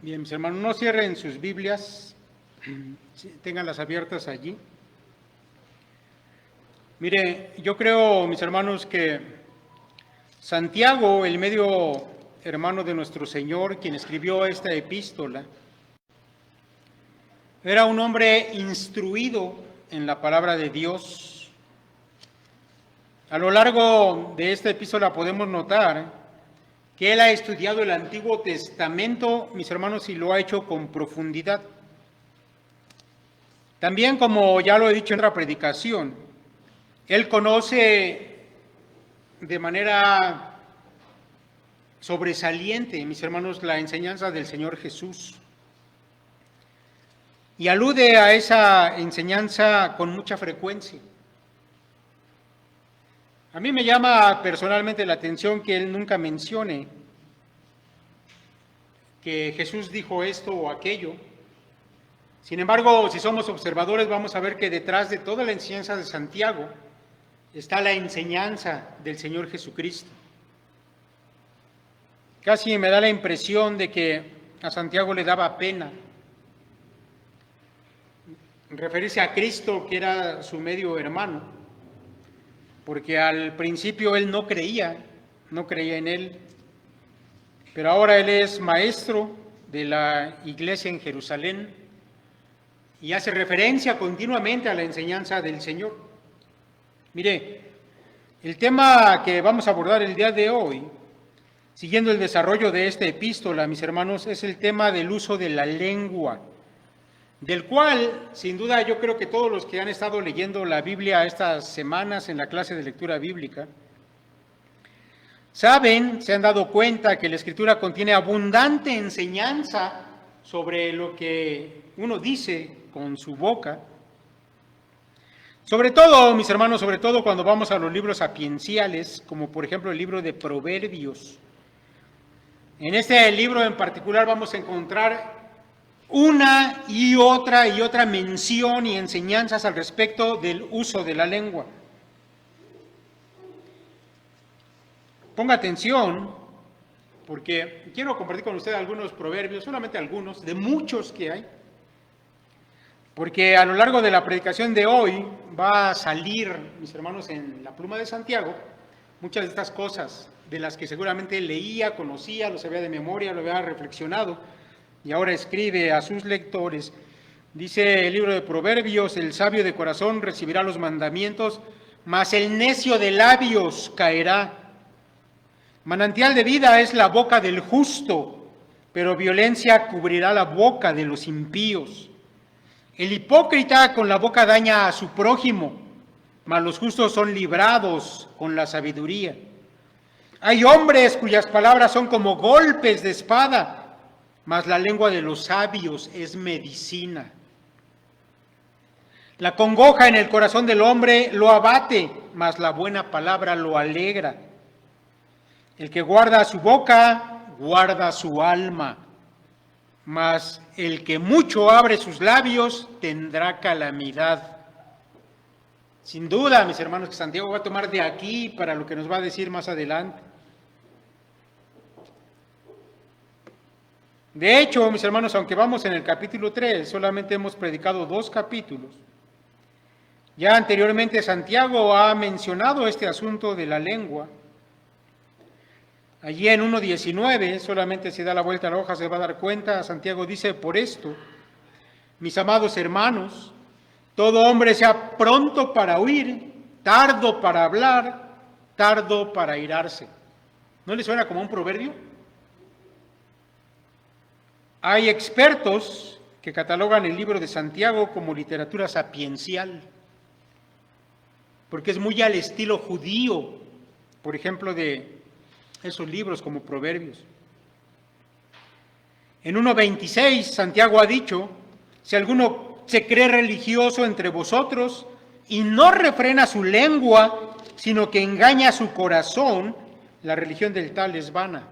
Bien, mis hermanos, no cierren sus Biblias, ténganlas abiertas allí. Mire, yo creo, mis hermanos, que Santiago, el medio hermano de nuestro Señor, quien escribió esta epístola, era un hombre instruido en la palabra de Dios. A lo largo de esta epístola podemos notar que él ha estudiado el Antiguo Testamento, mis hermanos, y lo ha hecho con profundidad. También, como ya lo he dicho en otra predicación, él conoce de manera sobresaliente, mis hermanos, la enseñanza del Señor Jesús. Y alude a esa enseñanza con mucha frecuencia. A mí me llama personalmente la atención que él nunca mencione que Jesús dijo esto o aquello. Sin embargo, si somos observadores, vamos a ver que detrás de toda la enseñanza de Santiago está la enseñanza del Señor Jesucristo. Casi me da la impresión de que a Santiago le daba pena referirse a Cristo, que era su medio hermano, porque al principio él no creía en él, pero ahora él es maestro de la iglesia en Jerusalén y hace referencia continuamente a la enseñanza del Señor. Mire, el tema que vamos a abordar el día de hoy, siguiendo el desarrollo de esta epístola, mis hermanos, es el tema del uso de la lengua, del cual, sin duda, yo creo que todos los que han estado leyendo la Biblia estas semanas en la clase de lectura bíblica, saben, se han dado cuenta que la Escritura contiene abundante enseñanza sobre lo que uno dice con su boca. Sobre todo, mis hermanos, sobre todo cuando vamos a los libros sapienciales, como por ejemplo el libro de Proverbios. En este libro en particular vamos a encontrar una y otra mención y enseñanzas al respecto del uso de la lengua. Ponga atención, porque quiero compartir con usted algunos proverbios, solamente algunos, de muchos que hay, porque a lo largo de la predicación de hoy va a salir, mis hermanos, en la pluma de Santiago, muchas de estas cosas de las que seguramente leía, conocía, lo sabía de memoria, lo había reflexionado, y ahora escribe a sus lectores. Dice el libro de Proverbios: el sabio de corazón recibirá los mandamientos, mas el necio de labios caerá. Manantial de vida es la boca del justo, pero violencia cubrirá la boca de los impíos. El hipócrita con la boca daña a su prójimo, mas los justos son librados con la sabiduría. Hay hombres cuyas palabras son como golpes de espada, mas la lengua de los sabios es medicina. La congoja en el corazón del hombre lo abate, mas la buena palabra lo alegra. El que guarda su boca, guarda su alma, mas el que mucho abre sus labios tendrá calamidad. Sin duda, mis hermanos, que Santiago va a tomar de aquí para lo que nos va a decir más adelante. De hecho, mis hermanos, aunque vamos en el capítulo 3, solamente hemos predicado 2 capítulos. Ya anteriormente Santiago ha mencionado este asunto de la lengua. Allí en 1:19, solamente si da la vuelta a la hoja se va a dar cuenta, Santiago dice: por esto, mis amados hermanos, todo hombre sea pronto para oír, tardo para hablar, tardo para airarse. ¿No le suena como un proverbio? Hay expertos que catalogan el libro de Santiago como literatura sapiencial, porque es muy al estilo judío, por ejemplo, de esos libros como Proverbios. En 1:26, Santiago ha dicho: si alguno se cree religioso entre vosotros y no refrena su lengua, sino que engaña su corazón, la religión del tal es vana.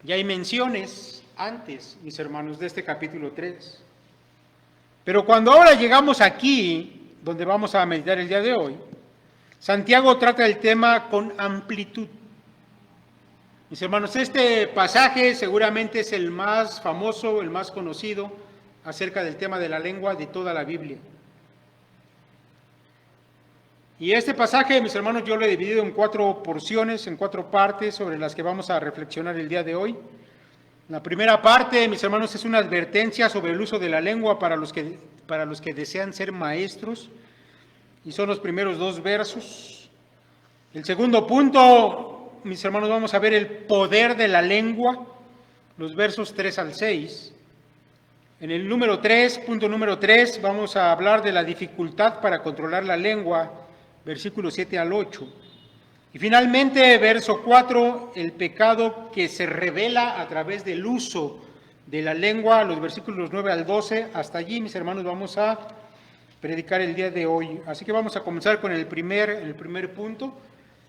Ya hay menciones antes, mis hermanos, de este capítulo 3. Pero cuando ahora llegamos aquí, donde vamos a meditar el día de hoy, Santiago trata el tema con amplitud. Mis hermanos, este pasaje seguramente es el más famoso, el más conocido acerca del tema de la lengua de toda la Biblia. Y este pasaje, mis hermanos, yo lo he dividido en 4 porciones, en 4 partes sobre las que vamos a reflexionar el día de hoy. La primera parte, mis hermanos, es una advertencia sobre el uso de la lengua para los que desean ser maestros, y son los primeros 2 versos. El segundo punto, mis hermanos, vamos a ver el poder de la lengua, los versos 3 al 6. En el punto número 3, vamos a hablar de la dificultad para controlar la lengua, versículos 7 al 8. Y finalmente, verso 4, el pecado que se revela a través del uso de la lengua, los versículos 9 al 12. Hasta allí, mis hermanos, vamos a predicar el día de hoy. Así que vamos a comenzar con el primer punto,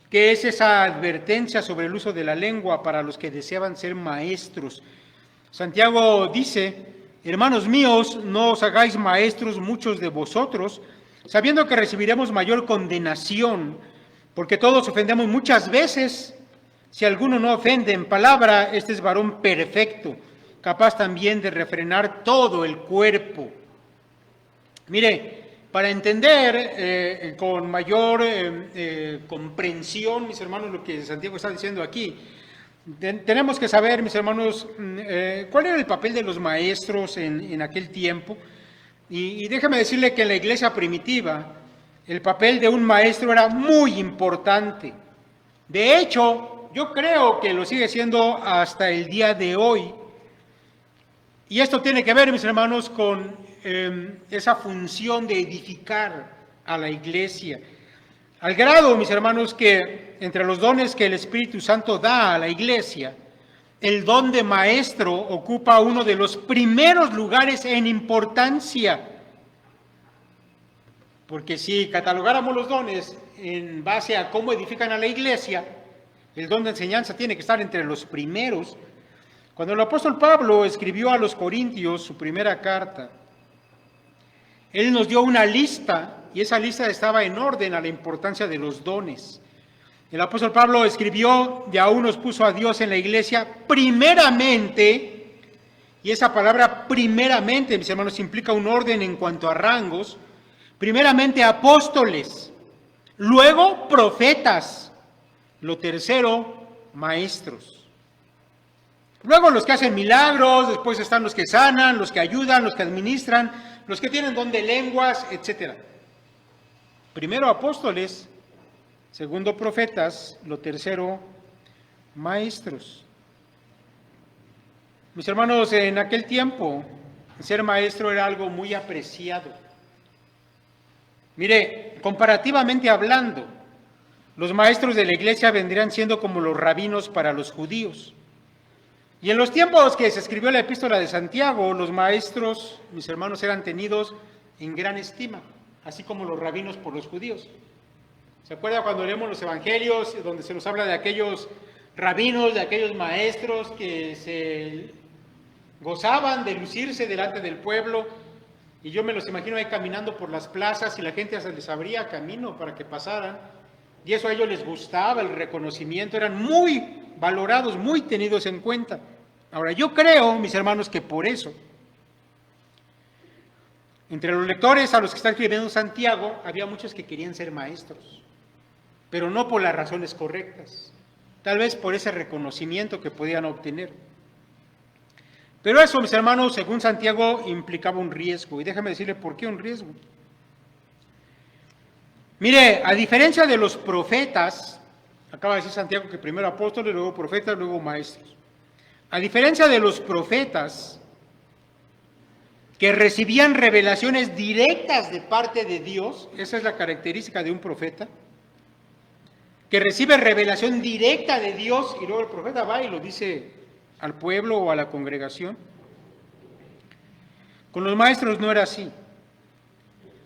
que es esa advertencia sobre el uso de la lengua para los que deseaban ser maestros. Santiago dice: hermanos míos, no os hagáis maestros muchos de vosotros, sabiendo que recibiremos mayor condenación, porque todos ofendemos muchas veces. Si alguno no ofende en palabra, este es varón perfecto, capaz también de refrenar todo el cuerpo. Mire, para entender con mayor comprensión, mis hermanos, lo que Santiago está diciendo aquí, tenemos que saber, mis hermanos, cuál era el papel de los maestros en aquel tiempo. Y déjeme decirle que en la iglesia primitiva, el papel de un maestro era muy importante. De hecho, yo creo que lo sigue siendo hasta el día de hoy. Y esto tiene que ver, mis hermanos, con esa función de edificar a la iglesia. Al grado, mis hermanos, que entre los dones que el Espíritu Santo da a la iglesia, el don de maestro ocupa uno de los primeros lugares en importancia. Porque si catalogáramos los dones en base a cómo edifican a la iglesia, el don de enseñanza tiene que estar entre los primeros. Cuando el apóstol Pablo escribió a los Corintios su primera carta, él nos dio una lista, y esa lista estaba en orden a la importancia de los dones. El apóstol Pablo escribió: y aún nos puso a Dios en la iglesia primeramente, y esa palabra primeramente, mis hermanos, implica un orden en cuanto a rangos. Primeramente apóstoles, luego profetas, lo tercero maestros. Luego los que hacen milagros, después están los que sanan, los que ayudan, los que administran, los que tienen don de lenguas, etc. Primero apóstoles, segundo profetas, lo tercero maestros. Mis hermanos, en aquel tiempo, ser maestro era algo muy apreciado. Mire, comparativamente hablando, los maestros de la iglesia vendrían siendo como los rabinos para los judíos. Y en los tiempos que se escribió la epístola de Santiago, los maestros, mis hermanos, eran tenidos en gran estima, así como los rabinos por los judíos. ¿Se acuerda cuando leemos los evangelios donde se nos habla de aquellos rabinos, de aquellos maestros que se gozaban de lucirse delante del pueblo? Y yo me los imagino ahí caminando por las plazas y la gente se les abría camino para que pasaran. Y eso a ellos les gustaba, el reconocimiento, eran muy valorados, muy tenidos en cuenta. Ahora, yo creo, mis hermanos, que por eso, entre los lectores a los que está escribiendo Santiago, había muchos que querían ser maestros, pero no por las razones correctas, tal vez por ese reconocimiento que podían obtener. Pero eso, mis hermanos, según Santiago, implicaba un riesgo. Y déjame decirle por qué un riesgo. Mire, a diferencia de los profetas, acaba de decir Santiago que primero apóstoles, luego profetas, luego maestros. A diferencia de los profetas, que recibían revelaciones directas de parte de Dios, esa es la característica de un profeta, que recibe revelación directa de Dios y luego el profeta va y lo dice al pueblo o a la congregación. Con los maestros no era así.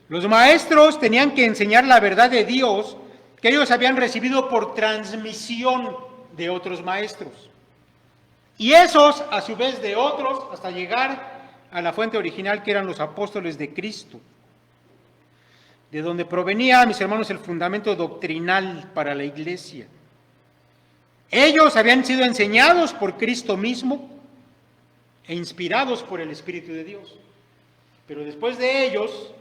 Los maestros tenían que enseñar la verdad de Dios que ellos habían recibido por transmisión de otros maestros. Y esos, a su vez, de otros, hasta llegar a la fuente original que eran los apóstoles de Cristo, de donde provenía, mis hermanos, el fundamento doctrinal para la iglesia. Ellos habían sido enseñados por Cristo mismo e inspirados por el Espíritu de Dios. Pero después de ellos,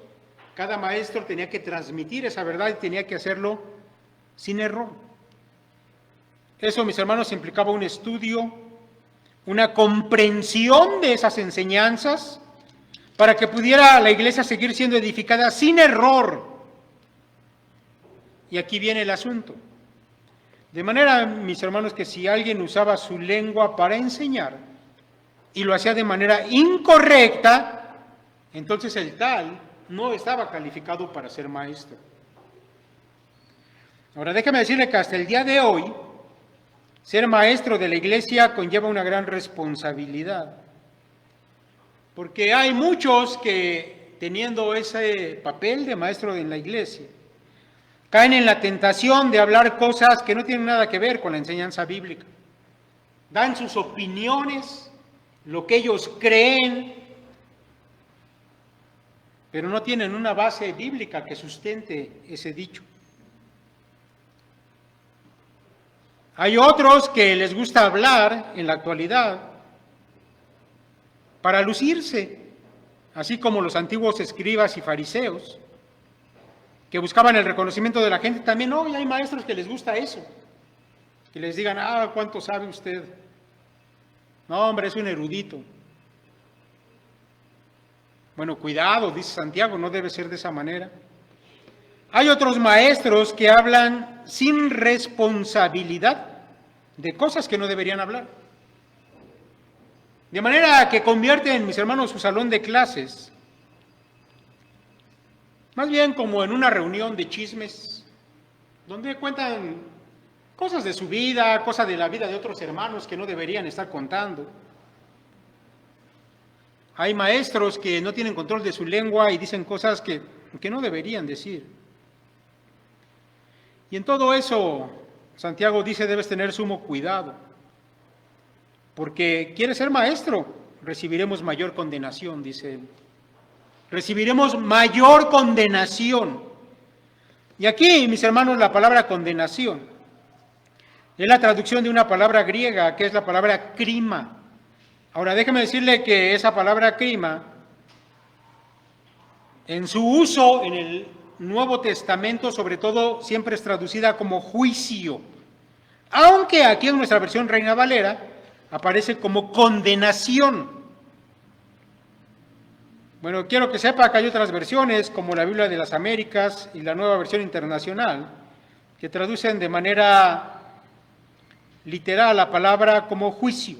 cada maestro tenía que transmitir esa verdad y tenía que hacerlo sin error. Eso, mis hermanos, implicaba un estudio, una comprensión de esas enseñanzas para que pudiera la iglesia seguir siendo edificada sin error. Y aquí viene el asunto. De manera, mis hermanos, que si alguien usaba su lengua para enseñar y lo hacía de manera incorrecta, entonces el tal no estaba calificado para ser maestro. Ahora déjeme decirle que hasta el día de hoy, ser maestro de la iglesia conlleva una gran responsabilidad. Porque hay muchos que, teniendo ese papel de maestro en la iglesia, caen en la tentación de hablar cosas que no tienen nada que ver con la enseñanza bíblica. Dan sus opiniones, lo que ellos creen, pero no tienen una base bíblica que sustente ese dicho. Hay otros que les gusta hablar en la actualidad para lucirse, así como los antiguos escribas y fariseos, que buscaban el reconocimiento de la gente. También hoy hay maestros que les gusta eso, que les digan, ¿cuánto sabe usted? No, hombre, es un erudito. Bueno, cuidado, dice Santiago, no debe ser de esa manera. Hay otros maestros que hablan sin responsabilidad de cosas que no deberían hablar. De manera que convierten, mis hermanos, su salón de clases más bien como en una reunión de chismes, donde cuentan cosas de su vida, cosas de la vida de otros hermanos que no deberían estar contando. Hay maestros que no tienen control de su lengua y dicen cosas que no deberían decir. Y en todo eso, Santiago dice, debes tener sumo cuidado, porque quieres ser maestro, recibiremos mayor condenación, dice él. Recibiremos mayor condenación. Y aquí, mis hermanos, la palabra condenación es la traducción de una palabra griega, que es la palabra crima. Ahora, déjeme decirle que esa palabra crima, en su uso en el Nuevo Testamento, sobre todo, siempre es traducida como juicio, aunque aquí en nuestra versión Reina Valera aparece como condenación. Bueno, quiero que sepa que hay otras versiones, como la Biblia de las Américas y la Nueva Versión Internacional, que traducen de manera literal la palabra como juicio.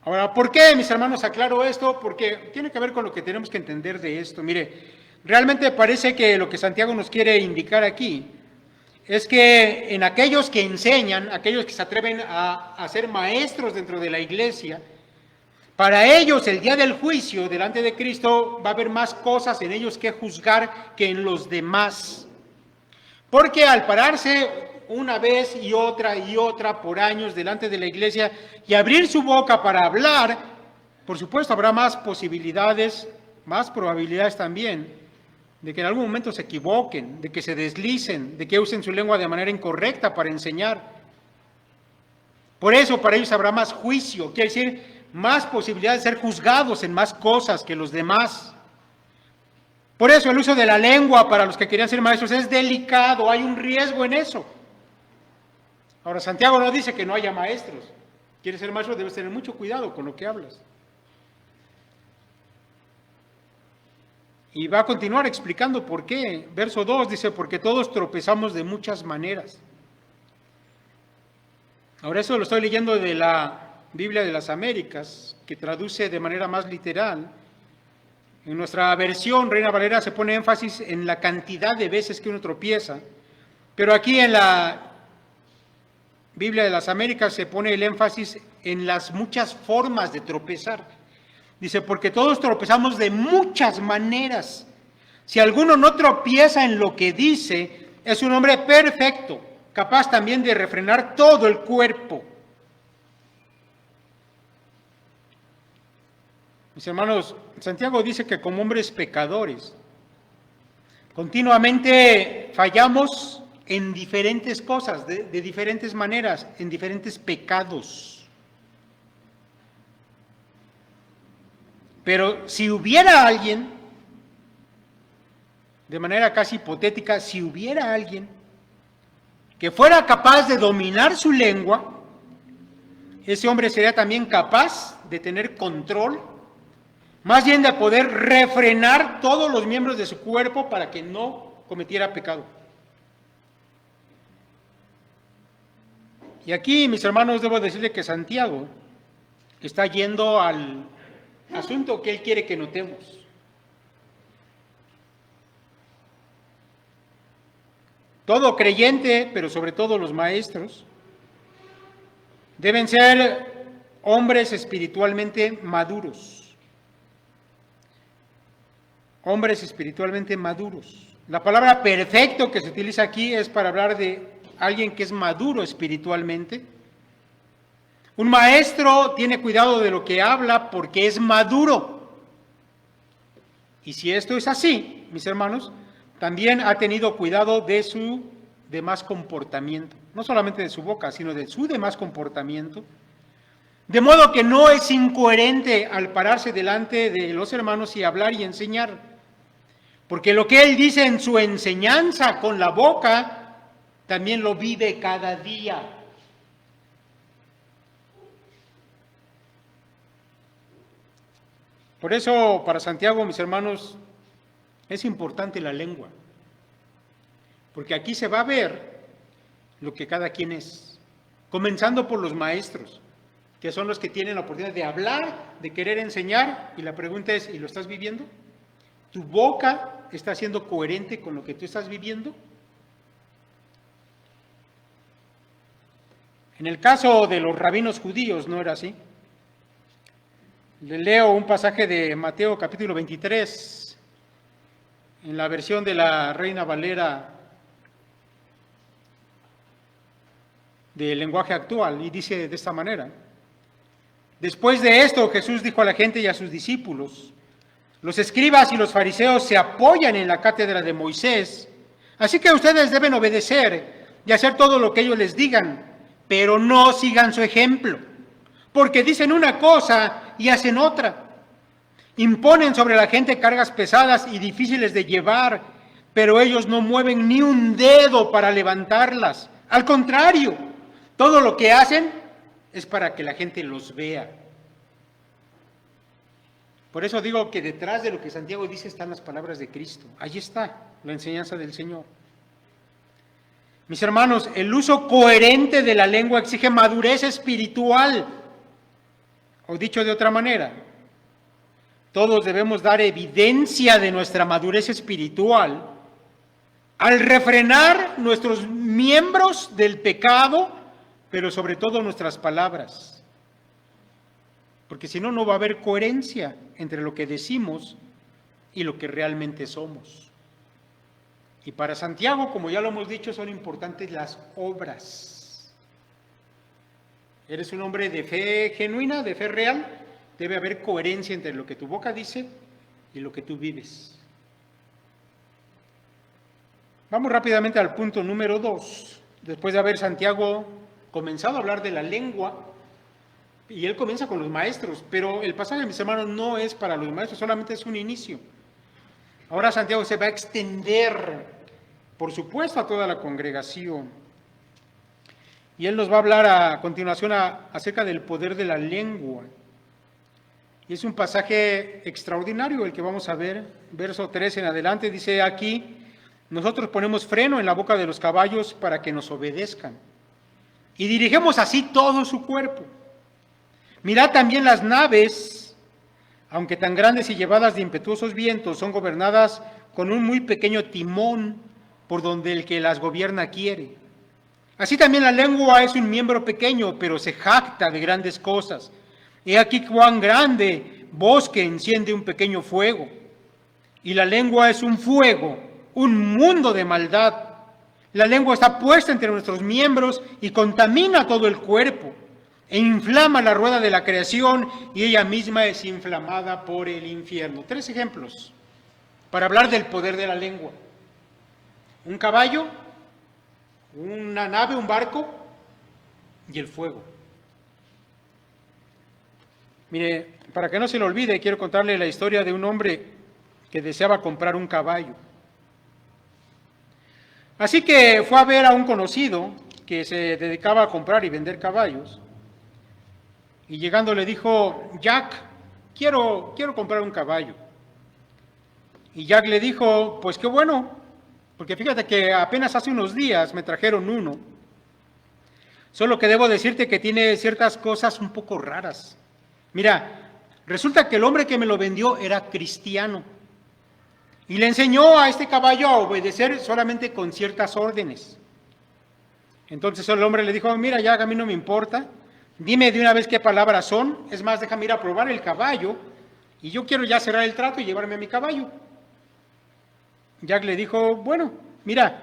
Ahora, ¿por qué, mis hermanos, aclaro esto? Porque tiene que ver con lo que tenemos que entender de esto. Mire, realmente parece que lo que Santiago nos quiere indicar aquí es que en aquellos que enseñan, aquellos que se atreven a ser maestros dentro de la iglesia, para ellos el día del juicio delante de Cristo va a haber más cosas en ellos que juzgar que en los demás. Porque al pararse una vez y otra por años delante de la iglesia y abrir su boca para hablar, por supuesto habrá más posibilidades, más probabilidades también de que en algún momento se equivoquen, de que se deslicen, de que usen su lengua de manera incorrecta para enseñar. Por eso para ellos habrá más juicio, quiere decir más posibilidades de ser juzgados en más cosas que los demás. Por eso el uso de la lengua para los que querían ser maestros es delicado, hay un riesgo en eso. Ahora, Santiago no dice que no haya maestros. Quieres ser maestro, debes tener mucho cuidado con lo que hablas. Y va a continuar explicando por qué. Verso 2 dice, porque todos tropezamos de muchas maneras. Ahora eso lo estoy leyendo de la Biblia de las Américas, que traduce de manera más literal. En nuestra versión, Reina Valera, se pone énfasis en la cantidad de veces que uno tropieza, pero aquí en la Biblia de las Américas se pone el énfasis en las muchas formas de tropezar. Dice, porque todos tropezamos de muchas maneras. Si alguno no tropieza en lo que dice, es un hombre perfecto, capaz también de refrenar todo el cuerpo. Mis hermanos, Santiago dice que como hombres pecadores, continuamente fallamos en diferentes cosas, de diferentes maneras, en diferentes pecados. Pero si hubiera alguien, de manera casi hipotética, si hubiera alguien que fuera capaz de dominar su lengua, ese hombre sería también capaz de tener control, más bien de poder refrenar todos los miembros de su cuerpo para que no cometiera pecado. Y aquí, mis hermanos, debo decirle que Santiago está yendo al asunto que él quiere que notemos. Todo creyente, pero sobre todo los maestros, deben ser hombres espiritualmente maduros. Hombres espiritualmente maduros. La palabra perfecto que se utiliza aquí es para hablar de alguien que es maduro espiritualmente. Un maestro tiene cuidado de lo que habla porque es maduro. Y si esto es así, mis hermanos, también ha tenido cuidado de su demás comportamiento, no solamente de su boca, sino de su demás comportamiento, de modo que no es incoherente al pararse delante de los hermanos y hablar y enseñar, porque lo que él dice en su enseñanza con la boca, también lo vive cada día. Por eso, para Santiago, mis hermanos, es importante la lengua, porque aquí se va a ver lo que cada quien es, comenzando por los maestros, que son los que tienen la oportunidad de hablar, de querer enseñar, y la pregunta es, ¿y lo estás viviendo? ¿Tu boca está siendo coherente con lo que tú estás viviendo? En el caso de los rabinos judíos no era así. Le leo un pasaje de Mateo capítulo 23, en la versión de la Reina Valera del lenguaje actual, y dice de esta manera: después de esto, Jesús dijo a la gente y a sus discípulos: los escribas y los fariseos se apoyan en la cátedra de Moisés, así que ustedes deben obedecer y hacer todo lo que ellos les digan, pero no sigan su ejemplo, porque dicen una cosa y hacen otra. Imponen sobre la gente cargas pesadas y difíciles de llevar, pero ellos no mueven ni un dedo para levantarlas. Al contrario, todo lo que hacen es para que la gente los vea. Por eso digo que detrás de lo que Santiago dice están las palabras de Cristo. Allí está la enseñanza del Señor. Mis hermanos, el uso coherente de la lengua exige madurez espiritual. O dicho de otra manera, todos debemos dar evidencia de nuestra madurez espiritual al refrenar nuestros miembros del pecado, pero sobre todo nuestras palabras. Porque si no, no va a haber coherencia entre lo que decimos y lo que realmente somos. Y para Santiago, como ya lo hemos dicho, son importantes las obras. ¿Eres un hombre de fe genuina, de fe real? Debe haber coherencia entre lo que tu boca dice y lo que tú vives. Vamos rápidamente al punto número 2. Después de haber Santiago comenzado a hablar de la lengua, y él comienza con los maestros, pero el pasaje, mis hermanos, no es para los maestros, solamente es un inicio. Ahora Santiago se va a extender, por supuesto, a toda la congregación. Y él nos va a hablar a continuación acerca del poder de la lengua. Y es un pasaje extraordinario el que vamos a ver, verso 3 en adelante, dice aquí: nosotros ponemos freno en la boca de los caballos para que nos obedezcan, y dirigimos así todo su cuerpo. Mirad también las naves, aunque tan grandes y llevadas de impetuosos vientos, son gobernadas con un muy pequeño timón por donde el que las gobierna quiere. Así también la lengua es un miembro pequeño, pero se jacta de grandes cosas. He aquí cuán grande bosque enciende un pequeño fuego. Y la lengua es un fuego, un mundo de maldad. La lengua está puesta entre nuestros miembros y contamina todo el cuerpo, e inflama la rueda de la creación, y ella misma es inflamada por el infierno. 3 ejemplos para hablar del poder de la lengua. Un caballo una nave, un barco y el fuego. Mire, para que no se le olvide, quiero contarle la historia de un hombre que deseaba comprar un caballo. Así que fue a ver a un conocido que se dedicaba a comprar y vender caballos. Y llegando le dijo: Jack, quiero comprar un caballo. Y Jack le dijo: pues qué bueno, porque fíjate que apenas hace unos días me trajeron uno. Solo que debo decirte que tiene ciertas cosas un poco raras. Mira, resulta que el hombre que me lo vendió era cristiano. Y le enseñó a este caballo a obedecer solamente con ciertas órdenes. Entonces el hombre le dijo: mira, Jack, a mí no me importa. Dime de una vez qué palabras son. Es más, déjame ir a probar el caballo. Y yo quiero ya cerrar el trato y llevarme a mi caballo. Jack le dijo: bueno, mira,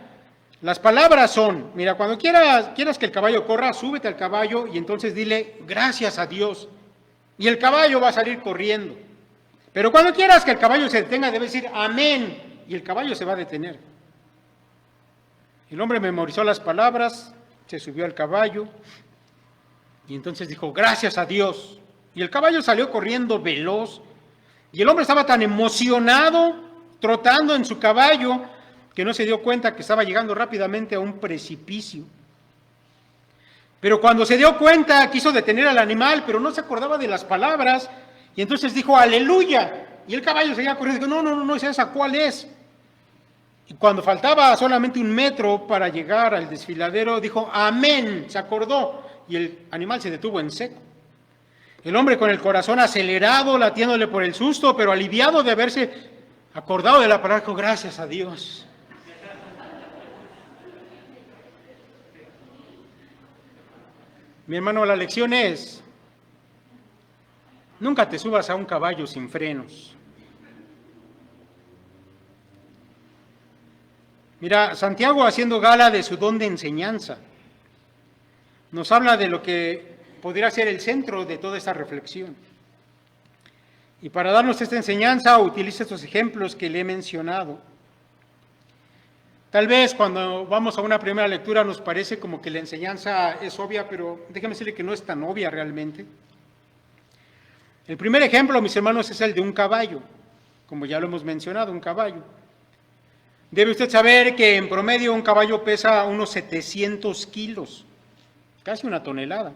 las palabras son, mira, cuando quieras que el caballo corra, súbete al caballo y entonces dile gracias a Dios. Y el caballo va a salir corriendo. Pero cuando quieras que el caballo se detenga, debes decir amén. Y el caballo se va a detener. El hombre memorizó las palabras, se subió al caballo y entonces dijo gracias a Dios. Y el caballo salió corriendo veloz. Y el hombre estaba tan emocionado, trotando en su caballo, que no se dio cuenta que estaba llegando rápidamente a un precipicio. Pero cuando se dio cuenta, quiso detener al animal, pero no se acordaba de las palabras, y entonces dijo aleluya, y el caballo seguía corriendo. Dijo: no, es esa, ¿cuál es? Y cuando faltaba solamente 1 metro para llegar al desfiladero, dijo amén, se acordó, y el animal se detuvo en seco. El hombre, con el corazón acelerado, latiéndole por el susto, pero aliviado de haberse acordado de la palabra, dijo gracias a Dios. Mi hermano, la lección es: nunca te subas a un caballo sin frenos. Mira, Santiago, haciendo gala de su don de enseñanza, nos habla de lo que podría ser el centro de toda esta reflexión. Y para darnos esta enseñanza, utiliza estos ejemplos que le he mencionado. Tal vez cuando vamos a una primera lectura nos parece como que la enseñanza es obvia, pero déjeme decirle que no es tan obvia realmente. El primer ejemplo, mis hermanos, es el de un caballo, como ya lo hemos mencionado, un caballo. Debe usted saber que en promedio un caballo pesa unos 700 kilos, casi 1 tonelada.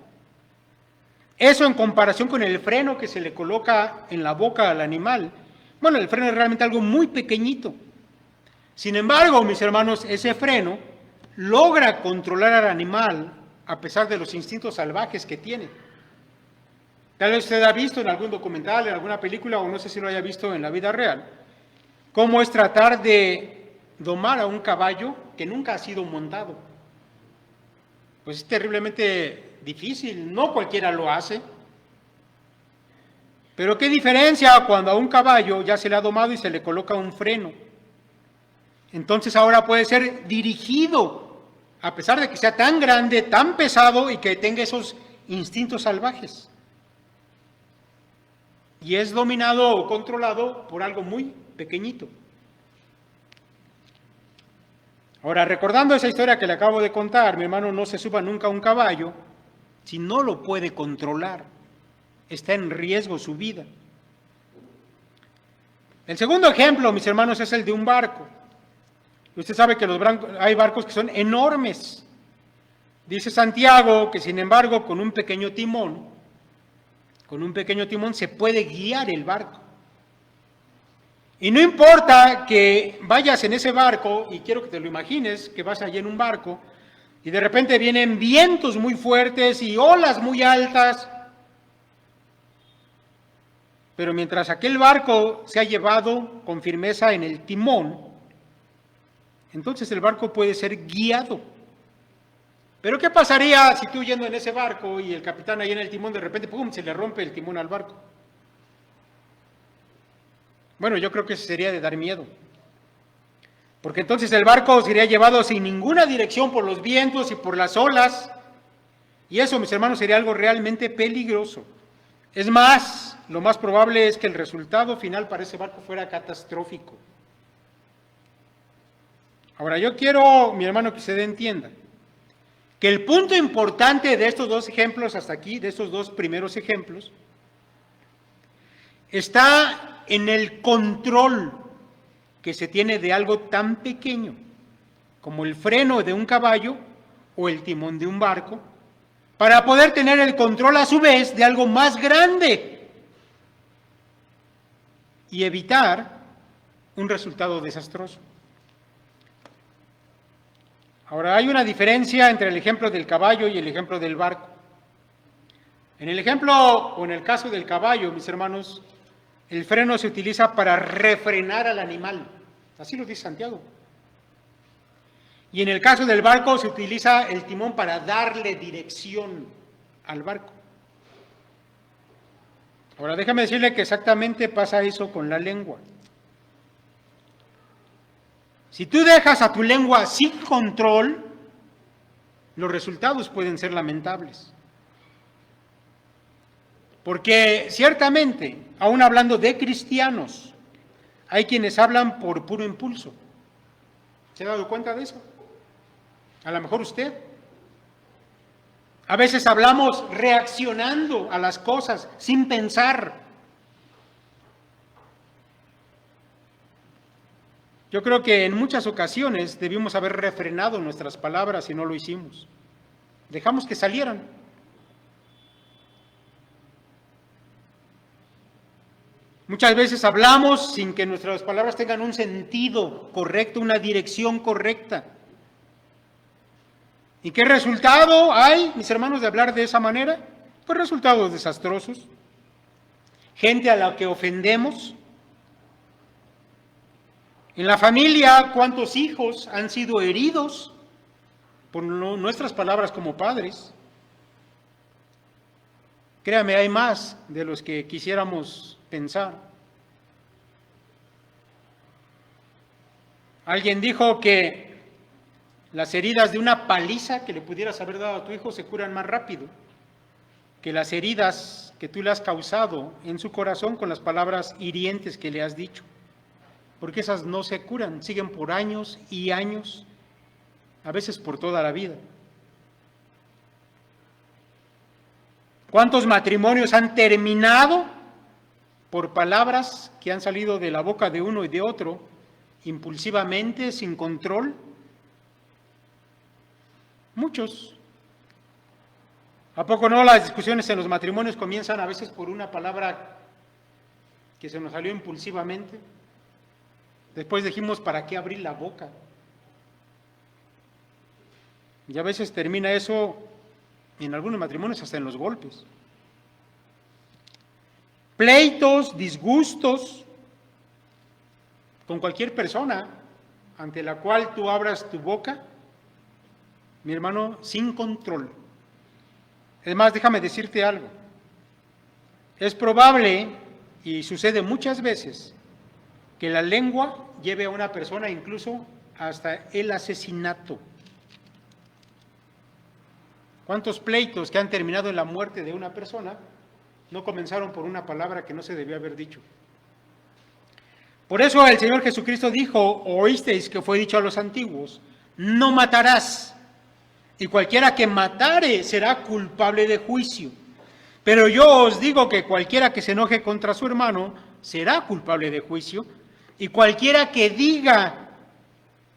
Eso en comparación con el freno que se le coloca en la boca al animal. Bueno, el freno es realmente algo muy pequeñito. Sin embargo, mis hermanos, ese freno logra controlar al animal a pesar de los instintos salvajes que tiene. Tal vez usted ha visto en algún documental, en alguna película, o no sé si lo haya visto en la vida real, cómo es tratar de domar a un caballo que nunca ha sido montado. Pues es terriblemente difícil, no cualquiera lo hace. Pero qué diferencia cuando a un caballo ya se le ha domado y se le coloca un freno. Entonces ahora puede ser dirigido, a pesar de que sea tan grande, tan pesado y que tenga esos instintos salvajes. Y es dominado o controlado por algo muy pequeñito. Ahora, recordando esa historia que le acabo de contar, mi hermano, no se suba nunca a un caballo si no lo puede controlar. Está en riesgo su vida. El segundo ejemplo, mis hermanos, es el de un barco. Usted sabe que hay barcos que son enormes. Dice Santiago que, sin embargo, con un pequeño timón se puede guiar el barco. Y no importa que vayas en ese barco, y quiero que te lo imagines, que vas allí en un barco, y de repente vienen vientos muy fuertes y olas muy altas, pero mientras aquel barco se ha llevado con firmeza en el timón, entonces el barco puede ser guiado. Pero ¿qué pasaría si tú yendo en ese barco y el capitán ahí en el timón, de repente, ¡pum!, se le rompe el timón al barco? Bueno, yo creo que eso sería de dar miedo. Porque entonces el barco sería llevado sin ninguna dirección por los vientos y por las olas. Y eso, mis hermanos, sería algo realmente peligroso. Es más, lo más probable es que el resultado final para ese barco fuera catastrófico. Ahora, yo quiero, mi hermano, que usted entienda que el punto importante de estos dos ejemplos hasta aquí, de estos dos primeros ejemplos, está en el control que se tiene de algo tan pequeño como el freno de un caballo o el timón de un barco, para poder tener el control a su vez de algo más grande y evitar un resultado desastroso. Ahora, hay una diferencia entre el ejemplo del caballo y el ejemplo del barco. En el ejemplo o en el caso del caballo, mis hermanos, el freno se utiliza para refrenar al animal. Así lo dice Santiago. Y en el caso del barco se utiliza el timón para darle dirección al barco. Ahora déjame decirle que exactamente pasa eso con la lengua. Si tú dejas a tu lengua sin control, los resultados pueden ser lamentables. Porque ciertamente, aún hablando de cristianos, hay quienes hablan por puro impulso. ¿Se ha dado cuenta de eso? A lo mejor usted. A veces hablamos reaccionando a las cosas sin pensar. Yo creo que en muchas ocasiones debimos haber refrenado nuestras palabras y no lo hicimos. Dejamos que salieran. Muchas veces hablamos sin que nuestras palabras tengan un sentido correcto, una dirección correcta. ¿Y qué resultado hay, mis hermanos, de hablar de esa manera? Pues resultados desastrosos. Gente a la que ofendemos. En la familia, ¿cuántos hijos han sido heridos por nuestras palabras como padres? Créame, hay más de los que quisiéramos pensar. Alguien dijo que las heridas de una paliza que le pudieras haber dado a tu hijo se curan más rápido que las heridas que tú le has causado en su corazón con las palabras hirientes que le has dicho. Porque esas no se curan, siguen por años y años, a veces por toda la vida. ¿Cuántos matrimonios han terminado por palabras que han salido de la boca de uno y de otro, impulsivamente, sin control? Muchos. ¿A poco no las discusiones en los matrimonios comienzan a veces por una palabra que se nos salió impulsivamente? Después dijimos, ¿para qué abrir la boca? Y a veces termina eso, en algunos matrimonios, hasta en los golpes. Pleitos, disgustos, con cualquier persona ante la cual tú abras tu boca, mi hermano, sin control. Además, déjame decirte algo. Es probable, y sucede muchas veces, que la lengua lleve a una persona incluso hasta el asesinato. ¿Cuántos pleitos que han terminado en la muerte de una persona no comenzaron por una palabra que no se debió haber dicho? Por eso el Señor Jesucristo dijo, oísteis que fue dicho a los antiguos, no matarás, y cualquiera que matare será culpable de juicio. Pero yo os digo que cualquiera que se enoje contra su hermano será culpable de juicio, y cualquiera que diga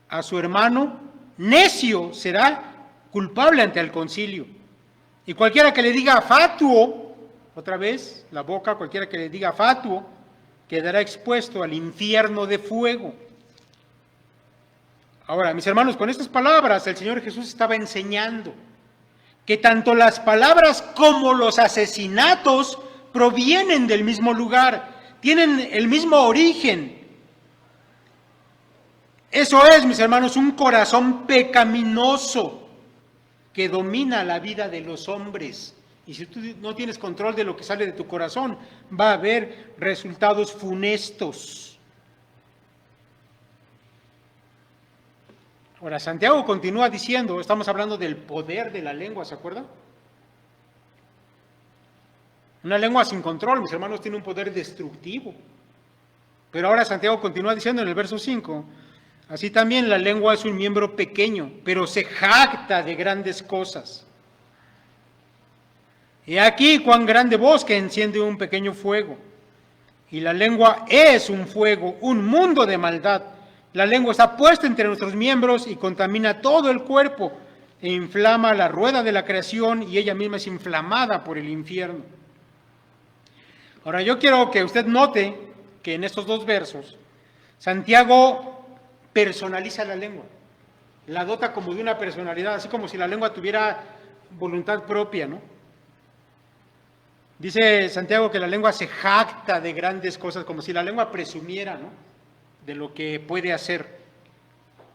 a su hermano necio será culpable ante el concilio. Y cualquiera que le diga fatuo, otra vez la boca, cualquiera que le diga fatuo, quedará expuesto al infierno de fuego. Ahora, mis hermanos, con estas palabras el Señor Jesús estaba enseñando que tanto las palabras como los asesinatos provienen del mismo lugar, tienen el mismo origen. Eso es, mis hermanos, un corazón pecaminoso que domina la vida de los hombres. Y si tú no tienes control de lo que sale de tu corazón, va a haber resultados funestos. Ahora, Santiago continúa diciendo, estamos hablando del poder de la lengua, ¿se acuerdan? Una lengua sin control, mis hermanos, tiene un poder destructivo. Pero ahora Santiago continúa diciendo en el verso 5, Así también la lengua es un miembro pequeño, pero se jacta de grandes cosas. He aquí cuán grande bosque enciende un pequeño fuego. Y la lengua es un fuego, un mundo de maldad. La lengua está puesta entre nuestros miembros y contamina todo el cuerpo e inflama la rueda de la creación y ella misma es inflamada por el infierno. Ahora yo quiero que usted note que en estos dos versos Santiago personaliza la lengua, la dota como de una personalidad, así como si la lengua tuviera voluntad propia, ¿no? Dice Santiago que la lengua se jacta de grandes cosas, como si la lengua presumiera, ¿no?, de lo que puede hacer.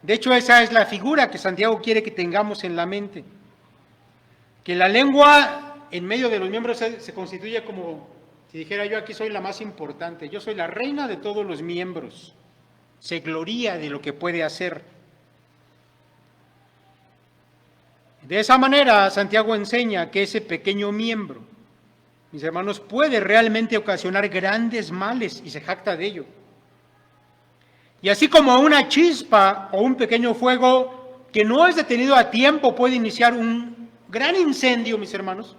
De hecho, esa es la figura que Santiago quiere que tengamos en la mente. Que la lengua en medio de los miembros se constituye como, si dijera yo, aquí soy la más importante, yo soy la reina de todos los miembros. Se gloría de lo que puede hacer. De esa manera, Santiago enseña que ese pequeño miembro, mis hermanos, puede realmente ocasionar grandes males y se jacta de ello. Y así como una chispa o un pequeño fuego que no es detenido a tiempo puede iniciar un gran incendio, mis hermanos.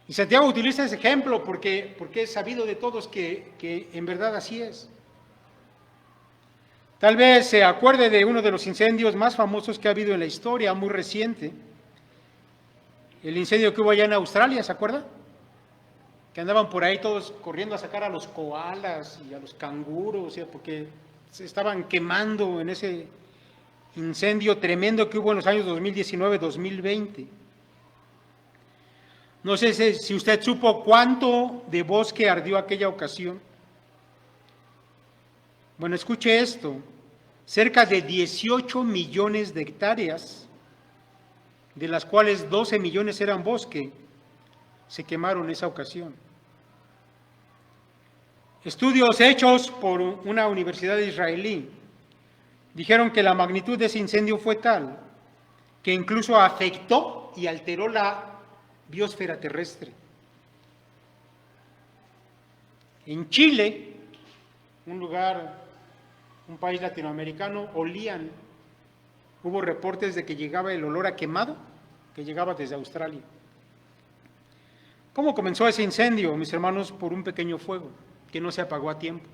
Y Santiago utiliza ese ejemplo porque es sabido de todos que en verdad así es. Tal vez se acuerde de uno de los incendios más famosos que ha habido en la historia, muy reciente. El incendio que hubo allá en Australia, ¿se acuerda? Que andaban por ahí todos corriendo a sacar a los koalas y a los canguros, porque se estaban quemando en ese incendio tremendo que hubo en los años 2019-2020. No sé si usted supo cuánto de bosque ardió aquella ocasión. Bueno, escuche esto, cerca de 18 millones de hectáreas, de las cuales 12 millones eran bosque, se quemaron en esa ocasión. Estudios hechos por una universidad israelí dijeron que la magnitud de ese incendio fue tal que incluso afectó y alteró la biosfera terrestre. En Chile, un país latinoamericano, hubo reportes de que llegaba el olor a quemado que llegaba desde Australia. ¿Cómo comenzó ese incendio, mis hermanos? Por un pequeño fuego que no se apagó a tiempo.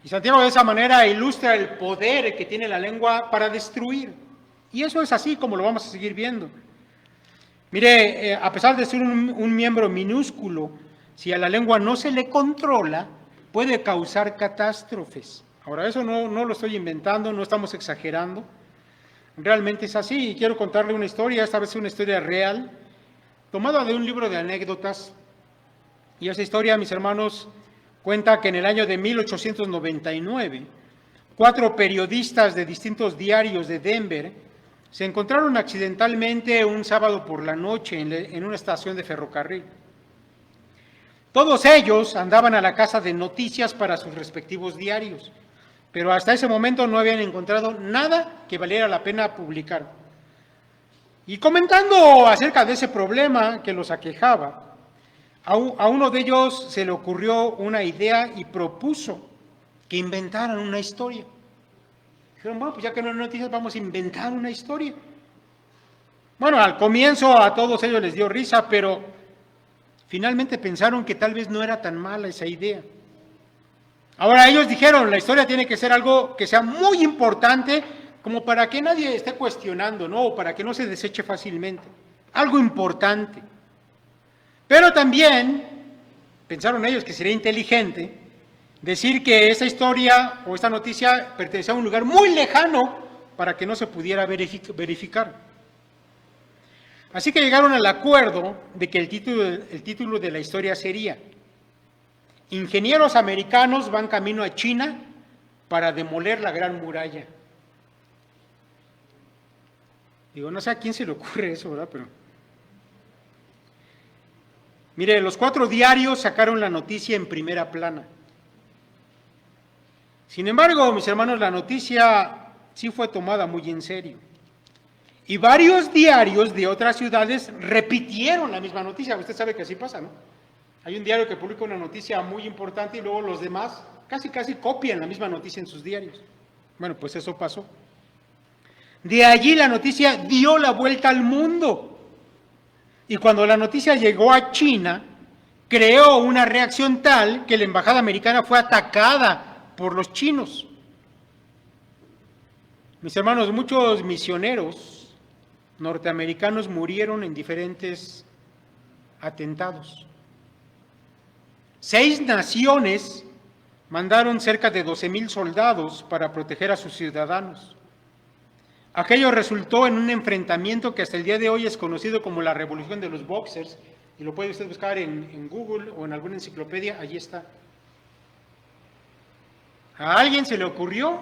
Y Santiago de esa manera ilustra el poder que tiene la lengua para destruir. Y eso es así como lo vamos a seguir viendo. Mire, a pesar de ser un miembro minúsculo, si a la lengua no se le controla, puede causar catástrofes. Ahora, eso no lo estoy inventando, no estamos exagerando. Realmente es así. Y quiero contarle una historia, esta vez una historia real, tomada de un libro de anécdotas. Y esa historia, mis hermanos, cuenta que en el año de 1899, 4 periodistas de distintos diarios de Denver se encontraron accidentalmente un sábado por la noche en una estación de ferrocarril. Todos ellos andaban a la casa de noticias para sus respectivos diarios, pero hasta ese momento no habían encontrado nada que valiera la pena publicar. Y comentando acerca de ese problema que los aquejaba, a uno de ellos se le ocurrió una idea y propuso que inventaran una historia. Dijeron, bueno, pues ya que no hay noticias, vamos a inventar una historia. Bueno, al comienzo a todos ellos les dio risa, pero finalmente pensaron que tal vez no era tan mala esa idea. Ahora ellos dijeron, la historia tiene que ser algo que sea muy importante, como para que nadie esté cuestionando, ¿no? O para que no se deseche fácilmente. Algo importante. Pero también pensaron ellos que sería inteligente decir que esa historia o esta noticia pertenecía a un lugar muy lejano para que no se pudiera verificar. Así que llegaron al acuerdo de que el título de la historia sería Ingenieros americanos van camino a China para demoler la Gran Muralla. Digo, no sé a quién se le ocurre eso, ¿verdad? Pero mire, los 4 diarios sacaron la noticia en primera plana. Sin embargo, mis hermanos, la noticia sí fue tomada muy en serio. Y varios diarios de otras ciudades repitieron la misma noticia. Usted sabe que así pasa, ¿no? Hay un diario que publica una noticia muy importante y luego los demás casi copian la misma noticia en sus diarios. Bueno, pues eso pasó. De allí la noticia dio la vuelta al mundo. Y cuando la noticia llegó a China, creó una reacción tal que la embajada americana fue atacada por los chinos. Mis hermanos, muchos misioneros norteamericanos murieron en diferentes atentados. 6 naciones mandaron cerca de 12,000 soldados para proteger a sus ciudadanos. Aquello resultó en un enfrentamiento que hasta el día de hoy es conocido como la Revolución de los Boxers, y lo puede usted buscar en Google o en alguna enciclopedia, allí está. A alguien se le ocurrió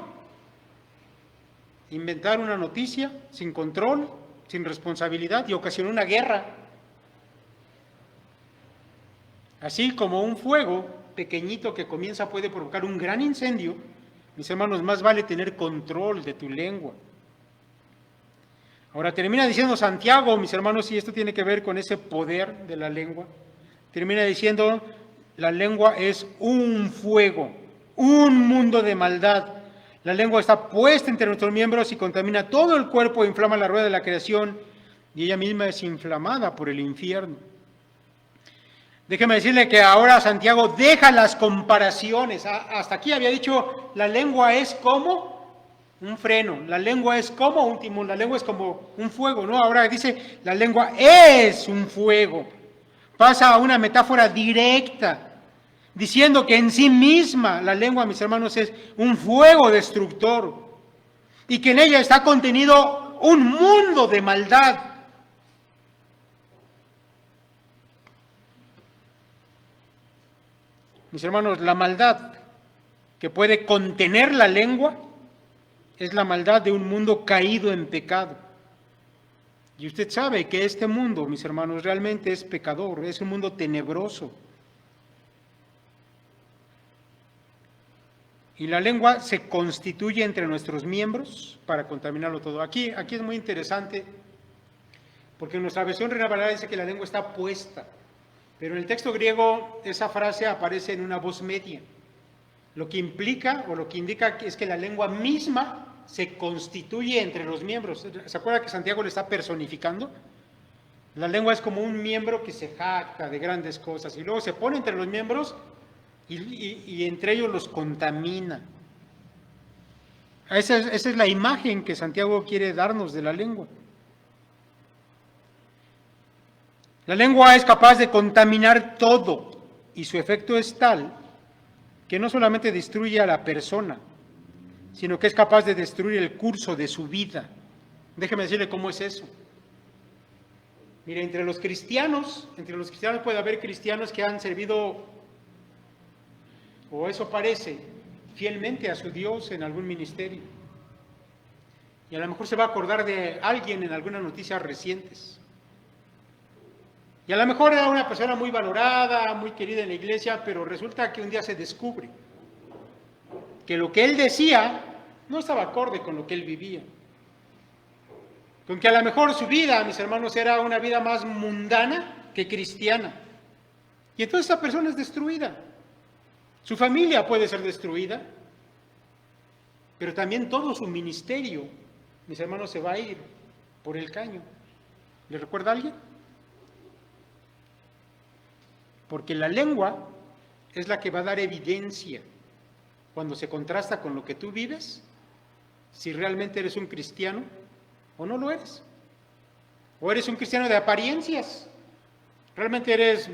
inventar una noticia sin control, sin responsabilidad, y ocasionó una guerra. Así como un fuego pequeñito que comienza puede provocar un gran incendio, mis hermanos, más vale tener control de tu lengua. Ahora termina diciendo Santiago, mis hermanos, y esto tiene que ver con ese poder de la lengua, termina diciendo, la lengua es un fuego, un mundo de maldad. La lengua está puesta entre nuestros miembros y contamina todo el cuerpo, inflama la rueda de la creación, y ella misma es inflamada por el infierno. Déjeme decirle que ahora Santiago deja las comparaciones. Hasta aquí había dicho, la lengua es como un freno, la lengua es como un timón, la lengua es como un fuego, ¿no? Ahora dice, la lengua es un fuego. Pasa a una metáfora directa, diciendo que en sí misma la lengua, mis hermanos, es un fuego destructor y que en ella está contenido un mundo de maldad. Mis hermanos, la maldad que puede contener la lengua es la maldad de un mundo caído en pecado. Y usted sabe que este mundo, mis hermanos, realmente es pecador, es un mundo tenebroso. Y la lengua se constituye entre nuestros miembros para contaminarlo todo. Aquí es muy interesante, porque en nuestra versión Reina Valera dice que la lengua está puesta. Pero en el texto griego esa frase aparece en una voz media. Lo que implica o lo que indica es que la lengua misma se constituye entre los miembros. ¿Se acuerda que Santiago le está personificando? La lengua es como un miembro que se jacta de grandes cosas y luego se pone entre los miembros y entre ellos los contamina. Esa es la imagen que Santiago quiere darnos de la lengua. La lengua es capaz de contaminar todo y su efecto es tal que no solamente destruye a la persona, sino que es capaz de destruir el curso de su vida. Déjeme decirle cómo es eso. Mire, entre los cristianos puede haber cristianos que han servido, o eso parece, fielmente a su Dios en algún ministerio. Y a lo mejor se va a acordar de alguien en algunas noticias recientes. Y a lo mejor era una persona muy valorada, muy querida en la iglesia, pero resulta que un día se descubre que lo que él decía no estaba acorde con lo que él vivía. Con que a lo mejor su vida, mis hermanos, era una vida más mundana que cristiana. Y entonces esa persona es destruida. Su familia puede ser destruida, pero también todo su ministerio, mis hermanos, se va a ir por el caño. ¿Le recuerda a alguien? Porque la lengua es la que va a dar evidencia cuando se contrasta con lo que tú vives, si realmente eres un cristiano o no lo eres. O eres un cristiano de apariencias, realmente eres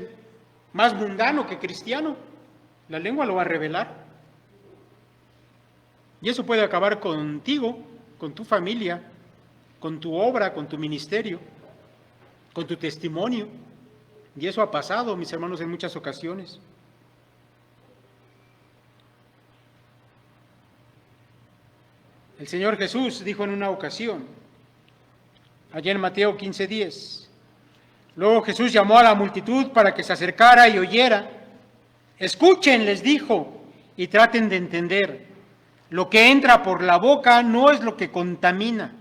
más mundano que cristiano. La lengua lo va a revelar. Y eso puede acabar contigo, con tu familia, con tu obra, con tu ministerio, con tu testimonio. Y eso ha pasado, mis hermanos, en muchas ocasiones. El Señor Jesús dijo en una ocasión, allá en Mateo 15:10, luego Jesús llamó a la multitud para que se acercara y oyera. Escuchen, les dijo, y traten de entender. Lo que entra por la boca no es lo que contamina.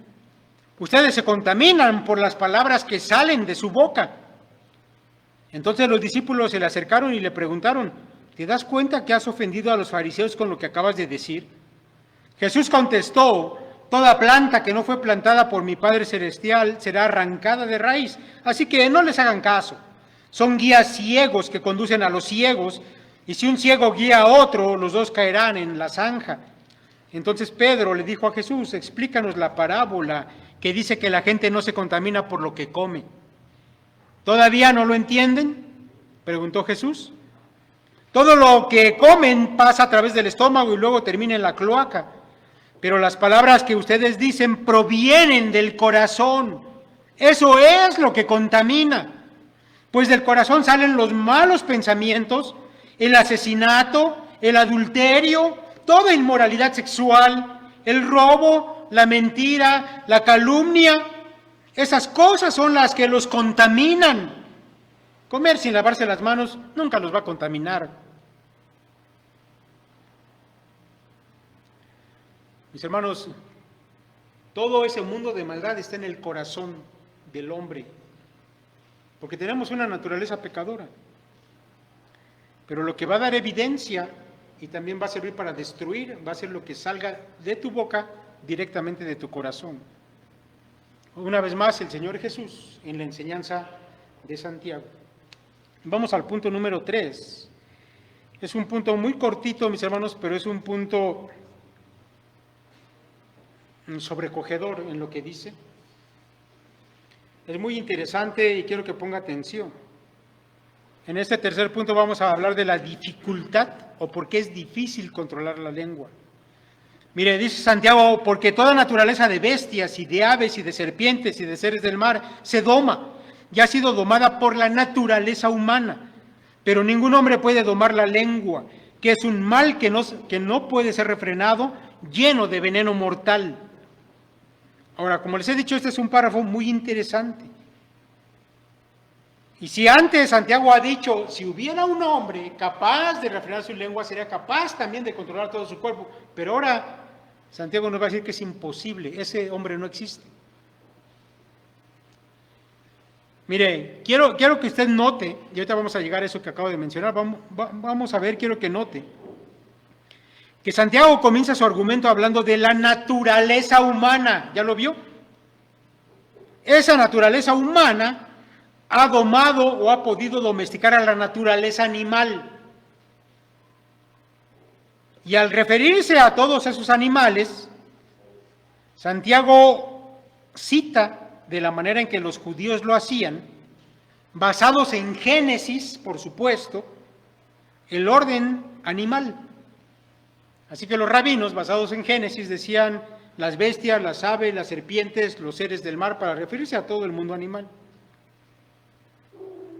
Ustedes se contaminan por las palabras que salen de su boca. Entonces los discípulos se le acercaron y le preguntaron, ¿te das cuenta que has ofendido a los fariseos con lo que acabas de decir? Jesús contestó, toda planta que no fue plantada por mi Padre Celestial será arrancada de raíz, así que no les hagan caso. Son guías ciegos que conducen a los ciegos, y si un ciego guía a otro, los dos caerán en la zanja. Entonces Pedro le dijo a Jesús, explícanos la parábola que dice que la gente no se contamina por lo que come. ¿Todavía no lo entienden?, preguntó Jesús. Todo lo que comen pasa a través del estómago y luego termina en la cloaca. Pero las palabras que ustedes dicen provienen del corazón. Eso es lo que contamina. Pues del corazón salen los malos pensamientos, el asesinato, el adulterio, toda inmoralidad sexual, el robo, la mentira, la calumnia. Esas cosas son las que los contaminan. Comer sin lavarse las manos nunca los va a contaminar. Mis hermanos, todo ese mundo de maldad está en el corazón del hombre, porque tenemos una naturaleza pecadora. Pero lo que va a dar evidencia y también va a servir para destruir, va a ser lo que salga de tu boca directamente de tu corazón. Una vez más, el Señor Jesús en la enseñanza de Santiago. Vamos al punto número 3. Es un punto muy cortito, mis hermanos, pero es un punto sobrecogedor en lo que dice. Es muy interesante y quiero que ponga atención. En este tercer punto vamos a hablar de la dificultad o por qué es difícil controlar la lengua. Mire, dice Santiago, porque toda naturaleza de bestias y de aves y de serpientes y de seres del mar se doma y ha sido domada por la naturaleza humana. Pero ningún hombre puede domar la lengua, que es un mal que no puede ser refrenado, lleno de veneno mortal. Ahora, como les he dicho, este es un párrafo muy interesante. Y si antes Santiago ha dicho, si hubiera un hombre capaz de refrenar su lengua, sería capaz también de controlar todo su cuerpo. Pero ahora Santiago nos va a decir que es imposible, ese hombre no existe. Mire, quiero que usted note, y ahorita vamos a llegar a eso que acabo de mencionar, vamos a ver, quiero que note, que Santiago comienza su argumento hablando de la naturaleza humana, ¿ya lo vio? Esa naturaleza humana ha domado o ha podido domesticar a la naturaleza animal. Y al referirse a todos esos animales, Santiago cita de la manera en que los judíos lo hacían, basados en Génesis, por supuesto, el orden animal. Así que los rabinos, basados en Génesis, decían las bestias, las aves, las serpientes, los seres del mar, para referirse a todo el mundo animal.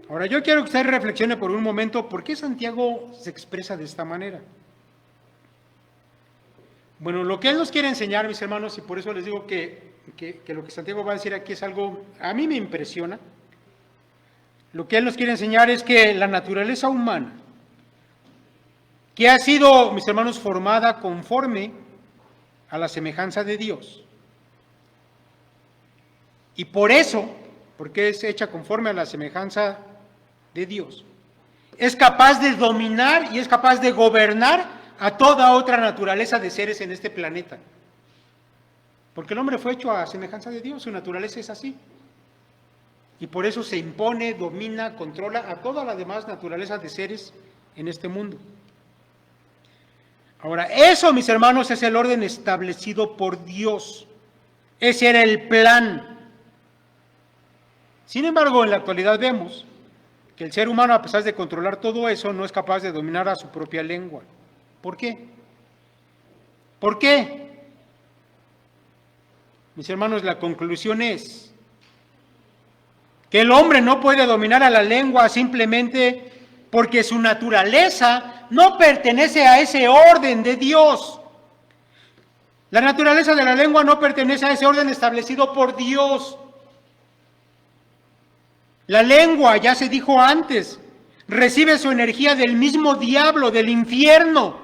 Ahora, yo quiero que usted reflexione por un momento por qué Santiago se expresa de esta manera. Bueno, lo que él nos quiere enseñar, mis hermanos, y por eso les digo que lo que Santiago va a decir aquí es algo, a mí me impresiona. Lo que él nos quiere enseñar es que la naturaleza humana, que ha sido, mis hermanos, formada conforme a la semejanza de Dios, y por eso, porque es hecha conforme a la semejanza de Dios, es capaz de dominar y es capaz de gobernar a toda otra naturaleza de seres en este planeta. Porque el hombre fue hecho a semejanza de Dios, su naturaleza es así. Y por eso se impone, domina, controla a toda la demás naturaleza de seres en este mundo. Ahora, eso, mis hermanos, es el orden establecido por Dios. Ese era el plan. Sin embargo, en la actualidad vemos que el ser humano, a pesar de controlar todo eso, no es capaz de dominar a su propia lengua. ¿Por qué? ¿Por qué? Mis hermanos, la conclusión es que el hombre no puede dominar a la lengua simplemente porque su naturaleza no pertenece a ese orden de Dios. La naturaleza de la lengua no pertenece a ese orden establecido por Dios. La lengua, ya se dijo antes, recibe su energía del mismo diablo, del infierno.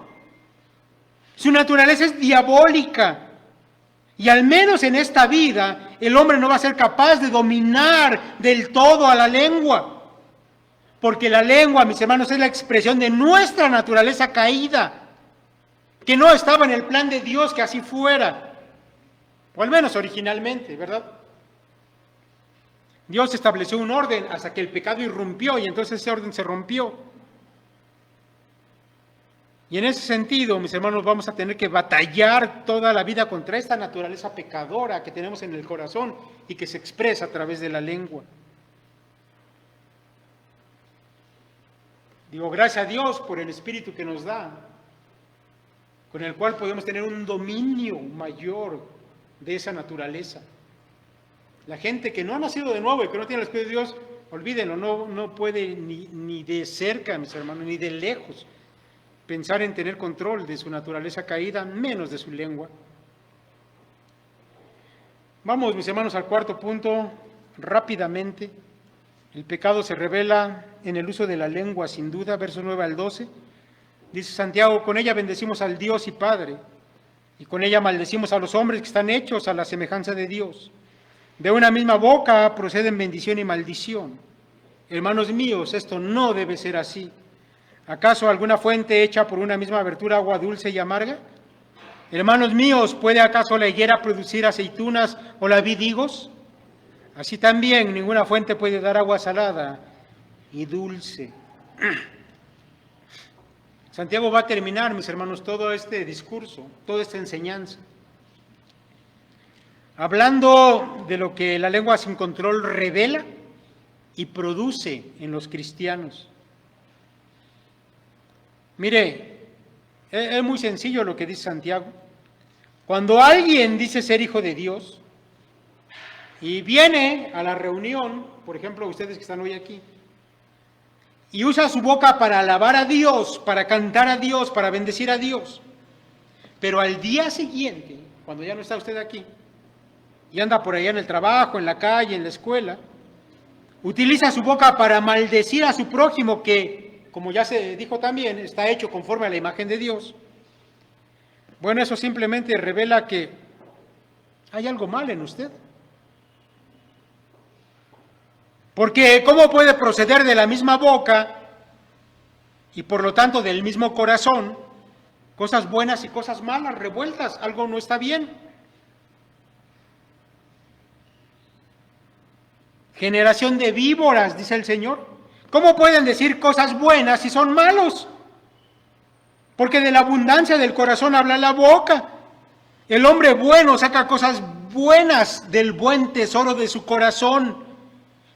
Su naturaleza es diabólica. Y al menos en esta vida, el hombre no va a ser capaz de dominar del todo a la lengua. Porque la lengua, mis hermanos, es la expresión de nuestra naturaleza caída, que no estaba en el plan de Dios que así fuera, o al menos originalmente, ¿verdad? Dios estableció un orden hasta que el pecado irrumpió y entonces ese orden se rompió. Y en ese sentido, mis hermanos, vamos a tener que batallar toda la vida contra esta naturaleza pecadora que tenemos en el corazón y que se expresa a través de la lengua. Digo, gracias a Dios por el Espíritu que nos da, con el cual podemos tener un dominio mayor de esa naturaleza. La gente que no ha nacido de nuevo y que no tiene el Espíritu de Dios, olvídenlo, no puede ni de cerca, mis hermanos, ni de lejos pensar en tener control de su naturaleza caída, menos de su lengua. Vamos, mis hermanos, al cuarto punto, rápidamente. El pecado se revela en el uso de la lengua, sin duda, versos 9 al 12. Dice Santiago, con ella bendecimos al Dios y Padre, y con ella maldecimos a los hombres que están hechos a la semejanza de Dios. De una misma boca proceden bendición y maldición. Hermanos míos, esto no debe ser así. ¿Acaso alguna fuente hecha por una misma abertura agua dulce y amarga? Hermanos míos, ¿puede acaso la higuera producir aceitunas o la vid higos? Así también ninguna fuente puede dar agua salada y dulce. Santiago va a terminar, mis hermanos, todo este discurso, toda esta enseñanza, hablando de lo que la lengua sin control revela y produce en los cristianos. Mire, es muy sencillo lo que dice Santiago. Cuando alguien dice ser hijo de Dios y viene a la reunión, por ejemplo, ustedes que están hoy aquí, y usa su boca para alabar a Dios, para cantar a Dios, para bendecir a Dios, pero al día siguiente, cuando ya no está usted aquí, y anda por allá en el trabajo, en la calle, en la escuela, utiliza su boca para maldecir a su prójimo que, como ya se dijo también, está hecho conforme a la imagen de Dios. Bueno, eso simplemente revela que hay algo mal en usted. Porque ¿cómo puede proceder de la misma boca y por lo tanto del mismo corazón cosas buenas y cosas malas revueltas? Algo no está bien. Generación de víboras, dice el Señor. ¿Cómo pueden decir cosas buenas si son malos? Porque de la abundancia del corazón habla la boca. El hombre bueno saca cosas buenas del buen tesoro de su corazón,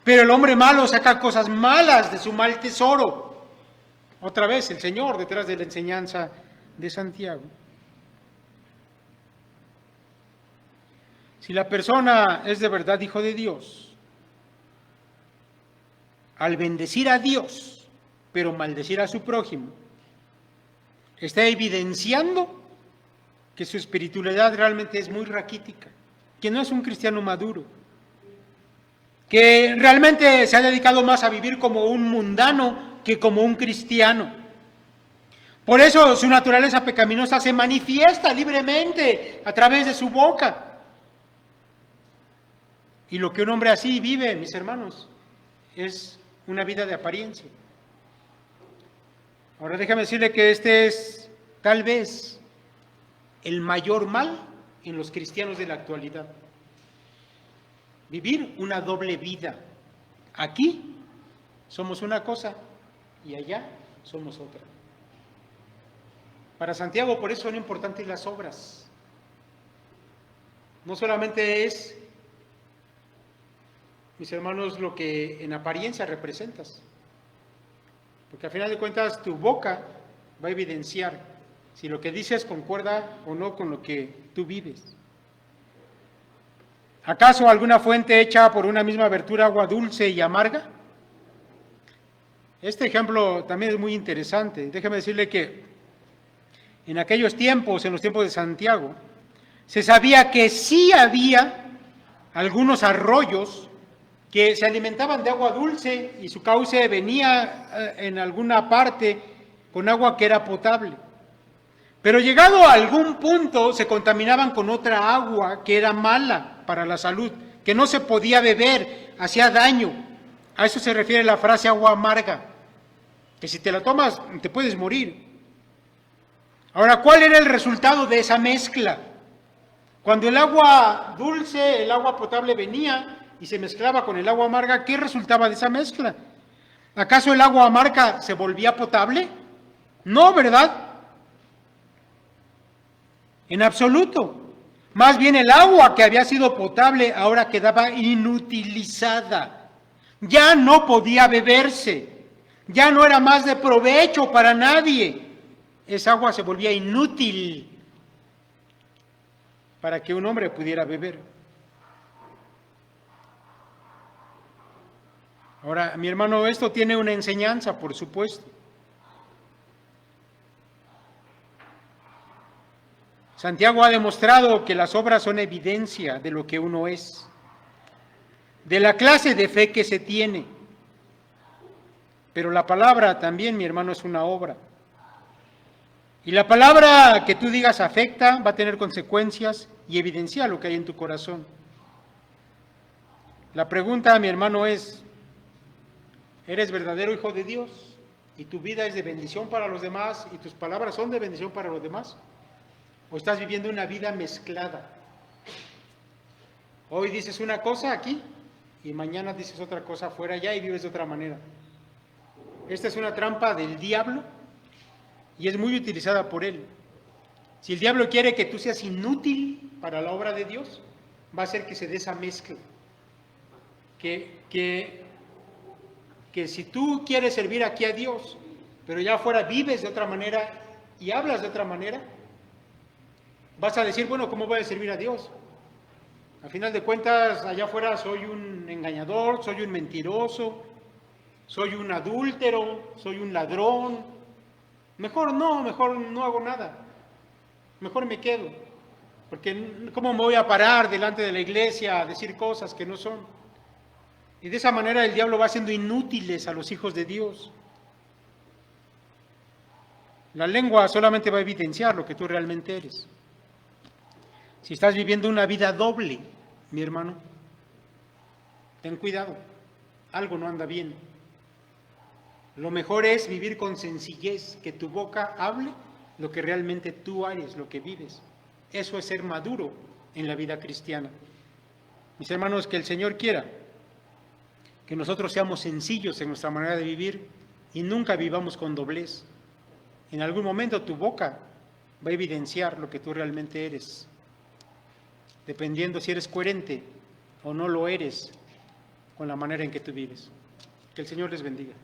pero el hombre malo saca cosas malas de su mal tesoro. Otra vez el Señor detrás de la enseñanza de Santiago. Si la persona es de verdad hijo de Dios, al bendecir a Dios, pero maldecir a su prójimo, está evidenciando que su espiritualidad realmente es muy raquítica, que no es un cristiano maduro, que realmente se ha dedicado más a vivir como un mundano que como un cristiano. Por eso su naturaleza pecaminosa se manifiesta libremente a través de su boca. Y lo que un hombre así vive, mis hermanos, es una vida de apariencia. Ahora déjame decirle que este es tal vez el mayor mal en los cristianos de la actualidad. Vivir una doble vida. Aquí somos una cosa y allá somos otra. Para Santiago por eso son importantes las obras. No solamente es, mis hermanos, lo que en apariencia representas, porque al final de cuentas tu boca va a evidenciar si lo que dices concuerda o no con lo que tú vives. ¿Acaso alguna fuente hecha por una misma abertura agua dulce y amarga? Este ejemplo también es muy interesante. Déjeme decirle que en aquellos tiempos, en los tiempos de Santiago, se sabía que sí había algunos arroyos que se alimentaban de agua dulce y su cauce venía en alguna parte con agua que era potable. Pero llegado a algún punto se contaminaban con otra agua que era mala para la salud, que no se podía beber, hacía daño. A eso se refiere la frase agua amarga. que si te la tomas te puedes morir. Ahora, ¿cuál era el resultado de esa mezcla? Cuando el agua dulce, el agua potable venía y se mezclaba con el agua amarga, ¿qué resultaba de esa mezcla? ¿Acaso el agua amarga se volvía potable? No, ¿verdad? En absoluto. Más bien el agua que había sido potable ahora quedaba inutilizada. Ya no podía beberse. Ya no era más de provecho para nadie. Esa agua se volvía inútil para que un hombre pudiera beber. Ahora, mi hermano, esto tiene una enseñanza, por supuesto. Santiago ha demostrado que las obras son evidencia de lo que uno es, de la clase de fe que se tiene. Pero la palabra también, mi hermano, es una obra. Y la palabra que tú digas afecta, va a tener consecuencias y evidencia lo que hay en tu corazón. La pregunta, mi hermano, es, ¿eres verdadero hijo de Dios? ¿Y tu vida es de bendición para los demás? ¿Y tus palabras son de bendición para los demás? ¿O estás viviendo una vida mezclada? Hoy dices una cosa aquí y mañana dices otra cosa fuera allá y vives de otra manera. Esta es una trampa del diablo y es muy utilizada por él. Si el diablo quiere que tú seas inútil para la obra de Dios, va a hacer que se dé esa mezcla. Que si tú quieres servir aquí a Dios, pero ya afuera vives de otra manera y hablas de otra manera, vas a decir, bueno, ¿cómo voy a servir a Dios? Al final de cuentas, allá afuera soy un engañador, soy un mentiroso, soy un adúltero, soy un ladrón. Mejor no hago nada. Mejor me quedo. Porque ¿cómo me voy a parar delante de la iglesia a decir cosas que no son? Y de esa manera el diablo va haciendo inútiles a los hijos de Dios. La lengua solamente va a evidenciar lo que tú realmente eres. Si estás viviendo una vida doble, mi hermano, ten cuidado, algo no anda bien. Lo mejor es vivir con sencillez, que tu boca hable lo que realmente tú eres, lo que vives. Eso es ser maduro en la vida cristiana. Mis hermanos, que el Señor quiera que nosotros seamos sencillos en nuestra manera de vivir y nunca vivamos con doblez. En algún momento tu boca va a evidenciar lo que tú realmente eres, dependiendo si eres coherente o no lo eres con la manera en que tú vives. Que el Señor les bendiga.